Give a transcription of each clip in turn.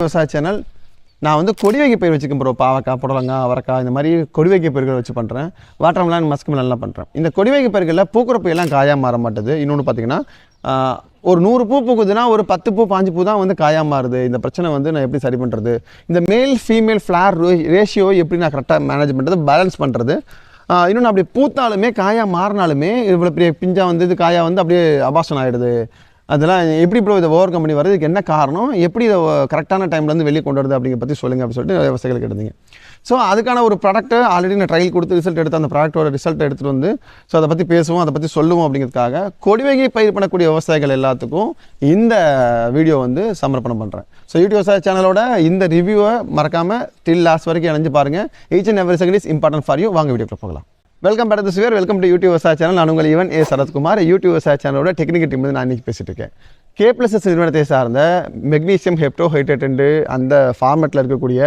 விவசாய சேனல். நான் வந்து கொடி வைக்க பயிர் வச்சுக்கேன் ப்ரோ. பாவக்காய், புடலங்காய், அவரைக்காய் இந்த மாதிரி கொடி வைக்க பயிர்கள் வச்சு பண்ணுறேன். வாட்டர்மெலன், மஸ்க் மெலன்லாம் பண்ணுறேன். இந்த கொடி வைக்க பயிர்களில் பூக்கிற பூயெல்லாம் காயாக மாற மாட்டுது. இன்னொன்று பார்த்தீங்கன்னா, ஒரு 100 பூ பூக்குதுன்னா ஒரு 10 பூ 5 பூ தான் வந்து காயாக மாறுது. இந்த பிரச்சனை வந்து நான் எப்படி சரி பண்ணுறது? இந்த மேல் ஃபீமேல் ஃப்ளார் ரேஷியோ எப்படி நான் கரெக்டாக மேனேஜ் பண்ணுறது, பேலன்ஸ் பண்ணுறது? இன்னொன்று அப்படி பூத்தாலுமே காயாக மாறினாலுமே இவ்வளோ பெரிய பிஞ்சாக வந்து இது காயாக வந்து அப்படியே அபாஷன் ஆகிடுது. அதெல்லாம் எப்படி ப்ரோ இதை ஓவர் கம் பண்ணி வரதுக்கு என்ன காரணம், எப்படி இதை கரெக்டான டைம்லேருந்து வெளியே கொண்டு வருது அப்படிங்கிற பற்றி சொல்லுங்கள் அப்படின்னு சொல்லிட்டு விவசாயிகள் கேட்டிருந்தீங்க. ஸோ அதுக்கான ஒரு ப்ராடக்ட்டை ஆல்ரெடி நான் ட்ரையல் கொடுத்து ரிசல்ட் எடுத்து அந்த ப்ராடக்ட்டோட ரிசல்ட் எடுத்துகிட்டு வந்து ஸோ அதை பற்றி பேசுவோம், அதை பற்றி சொல்லுவோம் அப்படிங்கிறதுக்காக கொடிவகை பயிர் பண்ணக்கூடிய விவசாயிகள் எல்லாத்துக்கும் இந்த வீடியோ வந்து சமர்ப்பணம் பண்ணுறேன். ஸோ யூடியூப் விவசாய சேனலோட இந்த ரிவ்யூவை மறக்காமல் டில் லாஸ்ட் வரைக்கும் இணைஞ்சு பாருங்கள். Each and every second is important for you. வாங்க வீடியோக்குள்ள போகலாம். வெல்கம் பேக் டு சிவர். வெல்கம் டு யூடியூப் விவசாய சேனல். நான் உங்கள் ஈவன் ஏ சரத்குமார். யூடியூப் விவசாய சேனலோட டெக்னிக்கல் டீம் வந்து நான் இன்றைக்கி பேசிகிட்டு இருக்கேன். K+S நிறுவனத்தை சார்ந்த மெக்னீசியம் ஹெப்டோஹைட்ரேட் அந்த ஃபார்மெட்டில் இருக்கக்கூடிய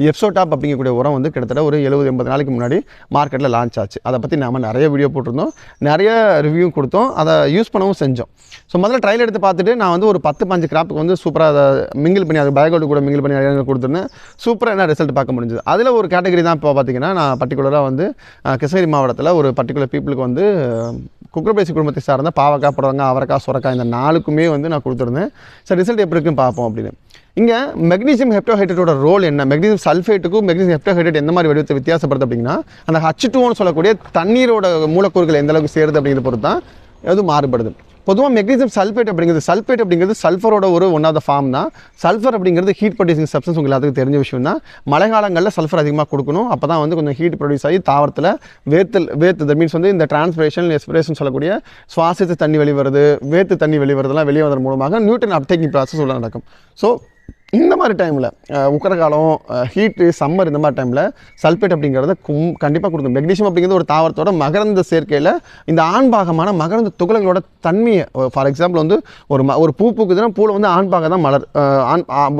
எப்சோடாப் அப்படிங்கக்கூடிய உரம் வந்து கிட்டத்தட்ட ஒரு 70-80 நாளைக்கு முன்னாடி மார்க்கெட்டில் லான்ச் ஆச்சு. அதை பற்றி நாம் நிறைய வீடியோ போட்டிருந்தோம், நிறைய ரிவ்யூ கொடுத்தோம், அதை யூஸ் பண்ணவும் செஞ்சோம். ஸோ முதல்ல ட்ரையல் எடுத்து பார்த்துட்டு நான் வந்து ஒரு 10-15 கிராப்புக்கு வந்து சூப்பராக அதை மிங்கிள் பண்ணி, அது பயோகோல்டு கூட மிங்கிள் பண்ணி நிறைய கொடுத்துருந்தேன். சூப்பராக என்ன ரிசல்ட் பார்க்க முடிஞ்சது. அதில் ஒரு கேட்டகரி தான் இப்போ பார்த்தீங்கன்னா, நான் பர்டிகுலராக வந்து கிருஷ்ணகிரி மாவட்டத்தில் ஒரு பர்டிகுலர் பீப்புளுக்கு வந்து குக்குரபேசி குடும்பத்தை சார்ந்த பாவக்காய், புடலங்காய், அவரைக்காய், சுரக்காய் இந்த 4க்குமே வந்து நான் கொடுத்துருந்தேன். சார் ரிசல்ட் எப்படி இருக்குன்னு பார்ப்போம் அப்படின்னு. இங்கே மெக்னீசியம் ஹெப்டோஹைட்ரேட்டோட ரோல் என்ன, மெக்னீசியம் சல்ஃபேட்டுக்கும் மெக்னீசியம் ஹெப்டோஹைட்ரேட் எந்த மாதிரி வடிவத்தை வித்தியாசப்படுது அப்படின்னா, அந்த H2O சொல்லக்கூடிய தண்ணீரோட மூலக்கூறுகள் எந்த அளவுக்கு சேருது அப்படிங்கிறத பொறுத்து தான் அது மாறுபடுது. பொதுவாக மெக்னீசியம் சல்ஃபேட் அப்படிங்கிறது சல்ஃபரோட ஒரு ஒன் ஆஃப் த ஃபார்ம் தான். சல்ஃபர் அப்படிங்கிறது ஹீட் ப்ரொடியூசிங் சப்ஸ்டன்ஸ், உங்களுக்கு எல்லாத்துக்கும் தெரிஞ்ச விஷயம் தான். மழை காலங்களில் சல்ஃபர் அதிகமாக கொடுக்கணும், அப்போ தான் வந்து கொஞ்சம் ஹீட் ப்ரொடியூஸ் ஆகி தாவரத்தில் வேர்த்து தட் மீன்ஸ் வந்து இந்த டிரான்ஸ்பிரேஷன் எஸ்பிரேஷன் சொல்லக்கூடிய சுவாசித்து தண்ணி வெளிவருது, வேர்த்து தண்ணி வெளிவரதெல்லாம் வெளியே வதன் மூலமாக நியூட்டன் அப்டேக்கிங் ப்ராசஸ் உள்ள நடக்கும். ஸோ இந்த மாதிரி டைமில் உக்கர காலம், ஹீட்டு, சம்மர் இந்த மாதிரி டைமில் சல்ஃபேட் அப்படிங்கிறத கண்டிப்பாக கொடுக்கும். மெக்னீசியம் அப்படிங்கிறது ஒரு தாவரத்தோட மகரந்த சேர்க்கையில் இந்த ஆண்பாகமான மகரந்த துகள்களோட தன்மையை, ஃபார் எக்ஸாம்பிள் வந்து ஒரு பூ பூக்குதுன்னா பூவில் வந்து ஆண்பாக தான் மலர்,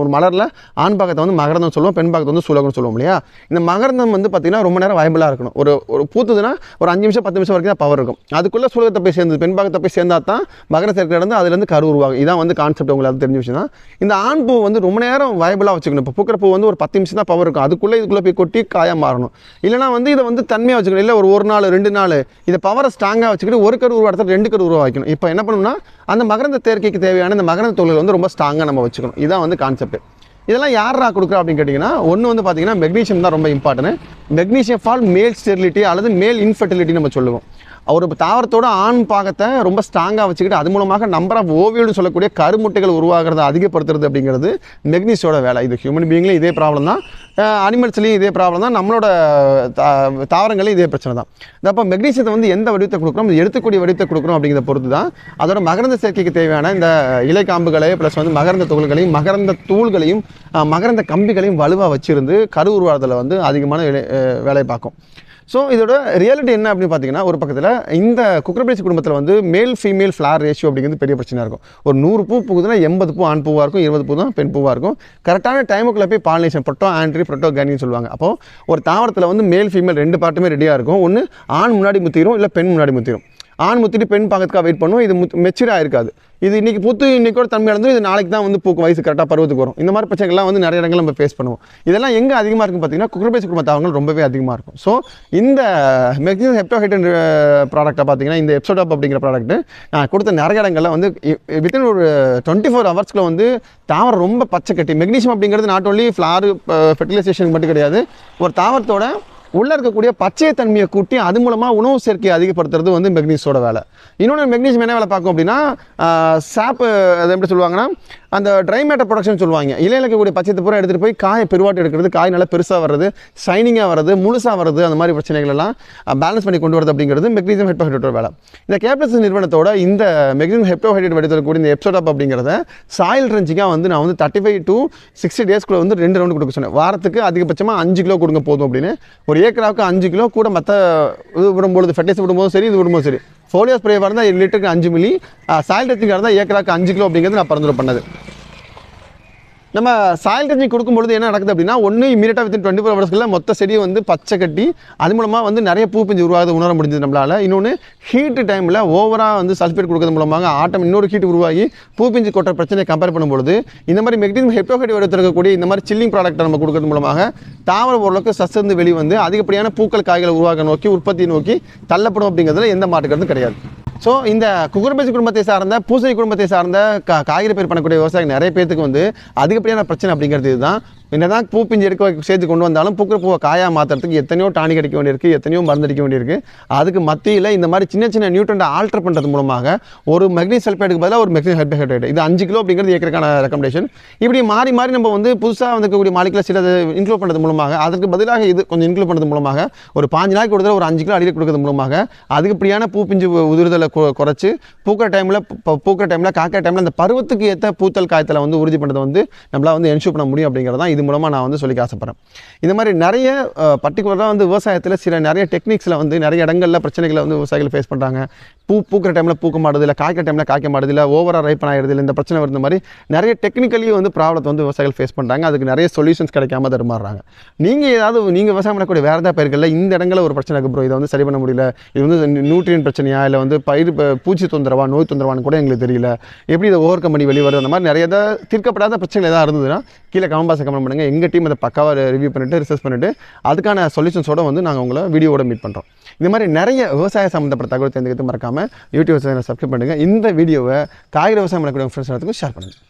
ஒரு மலரில் ஆண்பாகத்தை வந்து மகரந்தம் சொல்லுவோம், பெண் பாகத்தை வந்து சூலகம்னு சொல்லுவோம் இல்லையா. இந்த மகரந்தம் வந்து பார்த்திங்கன்னா ரொம்ப நேரம் வயபிளாக இருக்கணும். ஒரு பூத்துதுன்னா ஒரு 5 நிமிஷம் 10 நிமிஷம் வரைக்கும் தான் பவர் இருக்கும். அதுக்குள்ளே சூலகத்தை போய் சேர்ந்து பெண் பாகத்தை போய் சேர்ந்தா தான் மகர சேர்க்கை நடந்து அதுலேருந்து கரு உருவாகும். இதான் வந்து கான்செப்ட், உங்களுக்கு தெரிஞ்ச விஷயம் தான். இந்த ஆண் பூ வந்து ரொம்ப நேரம் வயபிளாக வச்சுக்கணும். இப்போ பூக்கிற பூ வந்து ஒரு 10 நிமிஷம் தான் பவர் இருக்கும், இதுக்குள்ளே போய் கொட்டி காயாக மாறணும். இல்லைனா வந்து இதை வந்து தன்மையாக வச்சுக்கணும். இல்லை ஒரு நாள் 2 நாள் இதை பவரை ஸ்ட்ராங்காக வச்சுக்கிட்டு ஒரு கரு உருவாடுறது 2 கரு உருவாக்கணும். இப்போ என்ன பண்ணணும்னா, அந்த மகரந்த சேர்க்கைக்கு தேவையான இந்த மகரந்த தொழில் வந்து ரொம்ப ஸ்ட்ராங்காக நம்ம வச்சுக்கணும். இதுதான் வந்து கான்செப்ட். இதெல்லாம் யாரா கொடுக்குறா அப்படின்னு கேட்டிங்கன்னா, ஒன்று வந்து பார்த்தீங்கன்னா மெக்னீசியம் தான் ரொம்ப இம்பார்ட்டன்ட். மெக்னீசியம் ஃபார் மேல் ஸ்டெரிலிட்டி அல்லது மேல் இன்ஃபர்டிலிட்டி நம்ம சொல்லுவோம். ஒரு தாவரத்தோட ஆண் பாகத்தை ரொம்ப ஸ்ட்ராங்காக வச்சுக்கிட்டு அது மூலமாக நம்பர் ஆஃப் ஓவியம்னு சொல்லக்கூடிய கருமுட்டைகள் உருவாகிறத அதிகப்படுத்துறது அப்படிங்கிறது மெக்னீசியோட வேலை. இது ஹியூமன் பீயிங்லேயும் இதே ப்ராப்ளம் தான், அனிமல்ஸ்லேயும் இதே ப்ராப்ளம் தான், நம்மளோட தாவரங்களையும் இதே பிரச்சனை தான். அப்போ மெக்னீசியத்தை வந்து எந்த வடிவத்தை கொடுக்குறோம், எடுத்துக்கூடிய வடிவத்தை கொடுக்குறோம் அப்படிங்கிறத பொறுத்து தான் அதோட மகரந்த சேர்க்கைக்கு தேவையான இந்த இலைக்காம்புகளை ப்ளஸ் வந்து மகரந்த துகள்களையும் மகரந்த தூள்களையும் மகரந்த கம்பிகளையும் வலுவாக வச்சிருந்து கரு உருவாதத்தில் வந்து அதிகமான வேலையை பார்க்கும். ஸோ இதோட ரியாலிட்டி என்ன அப்படின்னு பார்த்தீங்கன்னா, ஒரு பக்கத்தில் இந்த குக்குரபேசி குடும்பத்தில் வந்து மேல் ஃபீமேல் ஃப்ளார் ரேஷியோ அப்படிங்கிறது பெரிய பிரச்சனையாக இருக்கும். ஒரு 100 பூ பூக்குதுன்னா 80 பூ ஆண் பூவாக இருக்கும், 20 பூ தான் பெண் பூவாக இருக்கும். கரெக்டான டைமுக்குள்ளே போய் பாலினேஷன் ப்ரோட்டோ ஆண்ட்ரி ப்ரோட்டோ கேனின்னு சொல்லுவாங்க. அப்போது ஒரு தாவரத்தில் வந்து மேல் ஃபீமேல் 2 பார்ட்டுமே ரெடியாக இருக்கும். ஒன்று ஆண் முன்னாடி முத்திரும், இல்லை பெண் முன்னாடி முத்திரும். ஆண் முத்திட்டு பெண் பார்க்கறதுக்காக வெயிட் பண்ணும். இது மெச்சூராக இருக்காது. இது இன்றைக்கி பூத்து இன்றைக்கோட தன்மை இழந்து இது நாளைக்கு தான் வந்து பூக்கும், வயசு கரெக்டாக பருவத்துக்கு வரும். இந்த மாதிரி பிரச்சனைகள்லாம் வந்து நிறைய இடங்கள் நம்ம ஃபேஸ் பண்ணுவோம். இதெல்லாம் எங்கே அதிகமாக இருக்குன்னு பார்த்தீங்கன்னா, குக்குரபேசி குடும்ப தாவரங்கள் ரொம்பவே அதிகமாக இருக்கும். ஸோ இந்த மெக்னீசியம் ஹெப்டோஹைட்ரேட் ப்ராடக்ட்டை பார்த்தீங்கன்னா, இந்த எப்சோடாப் அப்படிங்கிற ப்ராடக்ட்டு நான் கொடுத்த நிறைய இடங்களில் வந்து வித்தின் ஒரு 24 ஹவர்ஸ்க்குள்ள வந்து தாவரம் ரொம்ப பச்சை கட்டி. மெக்னீசியம் அப்படிங்கிறது நாட் ஓன்லி ஃப்ளார் ஃபெர்டிலைசேஷன் மட்டும் கிடையாது, ஒரு தாவரத்தோட உள்ளே இருக்கக்கூடிய பச்சை தன்மையை கூட்டி அது மூலமாக உணவு சேர்க்கையை அதிகப்படுத்துறது வந்து மெக்னீசியோட வேலை. இன்னொன்று மெக்னீசியம் என்ன வேலை பார்க்கும் அப்படின்னா, சாப்பு அதை எப்படி சொல்லுவாங்கன்னா, அந்த ட்ரை மேட்டர் ப்ரொடக்ஷன் சொல்லுவாங்க. இலையில் இருக்கக்கூடிய பச்சை பூரா எடுத்துகிட்டு போய் காயை பெருவாட்டு எடுக்கிறது, காய் நல்லா பெருசாக வர்றது, ஷைனிங்காக வர்றது, முழுசாக வர்றது, அந்த மாதிரி பிரச்சனைகள் எல்லாம் பேலன்ஸ் பண்ணி கொண்டு வரது அப்படிங்கிறது மெக்னீசியம் ஹெப்டோஹைட்ரேட்டோட வேலை. இந்த K+S நிறுவனத்தோட இந்த மெக்னீசியம் ஹெப்டோஹைட்ரேட் வடிவத்தில் இந்த எப்சோடாப் அப்படிங்கிறத சாயில் ட்ரெஞ்சிங்காக வந்து நான் வந்து 35 to 60 டேஸ்க்குள்ள வந்து 2 ரவுண்டு கொடுக்க சொன்னேன். வாரத்துக்கு அதிகபட்சமாக 5 கிலோ கொடுங்க போதும் அப்படின்னு. ஒரு ஏக்கராவுக்கு 5 கிலோ கூட மற்ற இது விடும்பொழுது ஃபெர்டிலைசர் விடும்போதும் சரி, இது விடும்போது சரி. ஃபோலியோ ஸ்ப்ரேவாக இருந்தால் லிட்டருக்கு 5 மில்லி, சாயில் ட்ரெஞ்சிங்காக இருந்தால் ஏக்கராவுக்கு 5 கிலோ அப்படிங்கிறது நான் பரிந்துரை பண்ணது. நம்ம சாயில் டெக்னிக் கொடுக்கும்பொழுது என்ன நடக்குது அப்படின்னா ஒன்று இமீடியட்டாக வித்தின் 24 ஹவர்ஸ்க்குள்ள மொத்த செடியை வந்து பச்சை கட்டி அது மூலமாக வந்து நிறைய பூ பிஞ்சு உருவாகுது உணர முடிஞ்சது நம்மளால். இன்னொன்று ஹீட் டைமில் ஓவராக வந்து சல்ஃபேட் கொடுக்கறது மூலமாக இன்னொரு ஹீட் உருவாகி பூ பிஞ்சு கொட்ட பிரச்சனையை கம்பேர் பண்ணும்போது இந்த மாதிரி மெக்னீசியம் ஹெப்டோகைட் இருக்கக்கூடிய இந்த மாதிரி சில்லிங் ப்ராடக்ட்டை நம்ம கொடுக்கறது மூலமாக தாவரம் ஓரளவுக்கு சஸ்திருந்து வெளி வந்து அதிகப்படியான பூக்கள் காய்களை உருவாக்க நோக்கி உற்பத்தி நோக்கி தள்ளப்படும் அப்படிங்கிறதுல எந்த மாற்றுக்கிறதும் கிடையாது. ஸோ இந்த குக்குர்பிட்டேசி குடும்பத்தை சார்ந்த பூசணி குடும்பத்தை சார்ந்த காய்கறி பயிர் பண்ணக்கூடிய விவசாயிகள் நிறைய பேருக்கு வந்து அதிகப்படியான பிரச்சனை அப்படிங்கிறது இதுதான். என்னதான் பூ பிஞ்சு எடுக்க சேர்த்து கொண்டு வந்தாலும் பூக்கிற பூவை காயாக மாற்றுறதுக்கு எத்தனையோ டானிக் அடிக்க வேண்டியிருக்கு, எத்தனையோ மருந்து அடிக்க வேண்டியிருக்கு. அதுக்கு மத்தியில் இந்த மாதிரி சின்ன சின்ன நியூட்ரண்ட்டை ஆல்டர் பண்ணுறது மூலமாக ஒரு மெக்னீசியம் சல்ஃபேட்டுக்கு பதிலாக ஒரு மெக்னீசியம் ஹெப்டோகைட் இது 5 கிலோ அப்படிங்கிறது ஏக்கருக்கான ரெக்கமெண்டேஷன். இப்படி மாறி மாறி நம்ம வந்து புதுசாக வந்துக்கூடிய மாலிகுலர் சில இன்க்ளூட் பண்ணுறது மூலமாக அதற்கு பதிலாக இது கொஞ்சம் இன்க்ளூட் பண்ணுறது மூலமாக ஒரு 5 நாளைக்கு கொடுத்தா ஒரு 5 கிலோ அடியில் கொடுக்கறது மூலமாக அதிகப்படியான பூ பிஞ்சு உதிர்தலை குறைச்சி பூக்கிற டைமில் காக்கிற டைமில் அந்த பருவத்துக்கு ஏற்ற பூத்தல் காய்த்தலை வந்து உறுதி பண்ணுறதை வந்து நம்மளால் வந்து என்ஷூர் பண்ண முடியும் அப்படிங்கிறதான் இது மூலமாக நான் வந்து சொல்லிக்க ஆசைப்படுறேன். இந்த மாதிரி நிறைய பர்டிகுலராக வந்து விவசாயத்தில் சில நிறைய டெக்னிக்ஸில் வந்து நிறைய இடங்களில் பிரச்சனைகளை வந்து விவசாயிகள் ஃபேஸ் பண்ணுறாங்க. பூக்கிற டைமில் பூக்க மாட்டுது இல்லை, காய்க்கிற டைமில் காய்க்க மாட்டுது இல்லை, ஓவராக ரைப்பன் ஆகிடுது இல்லை, இந்த பிரச்சனை வருது மாதிரி நிறைய டெக்னிக்கலி வந்து ப்ராப்ளத்தை வந்து விவசாயிகள் ஃபேஸ் பண்ணுறாங்க. அதுக்கு நிறைய சொல்யூஷன்ஸ் கிடைக்காம தருமாறுறாங்க. நீங்கள் விவசாயம் பண்ணக்கூடிய வேறு ஏதாவது பயிர்களில் இந்த இடங்களில் ஒரு பிரச்சனை இருக்குது ப்ரோ, இதை வந்து சரி பண்ண முடியல, இது வந்து நியூட்ரியன் பிரச்சனையா இல்லை வந்து பூச்சி தொந்தரவா நோய் தொந்தரவான்னு கூட எங்களுக்கு தெரியல, எப்படி இதை ஓவர் கம் பண்ணி வெளியே வருது, அந்த மாதிரி நிறைய தீர்க்கப்படாத பிரச்சனைகள் எதாவது இருந்ததுன்னா கீழே கமெண்ட் பாக்ஸை கமெண்ட் பண்ணுங்கள். எங்கள் டீம் அதை பக்காவாக ரிவ்யூ பண்ணிவிட்டு ரிசர்ச் பண்ணிவிட்டு அதுக்கான சொல்யூஷன்ஸோடு வந்து நாங்கள் உங்களை வீடியோவோட மீட் பண்ணுறோம். இந்த மாதிரி நிறைய விவசாய சம்மந்தப்பட்ட தகவல் தெரிஞ்சுக்கிட்டு மறக்காமல் யூடியூப் சேனலை சப்ஸ்கிரைப் பண்ணுங்கள். இந்த வீடியோவை காய்கறி விவசாயம் பண்ணக்கூடிய ஃப்ரெண்ட்ஸ் எல்லாத்துக்கும் ஷேர் பண்ணுங்கள்.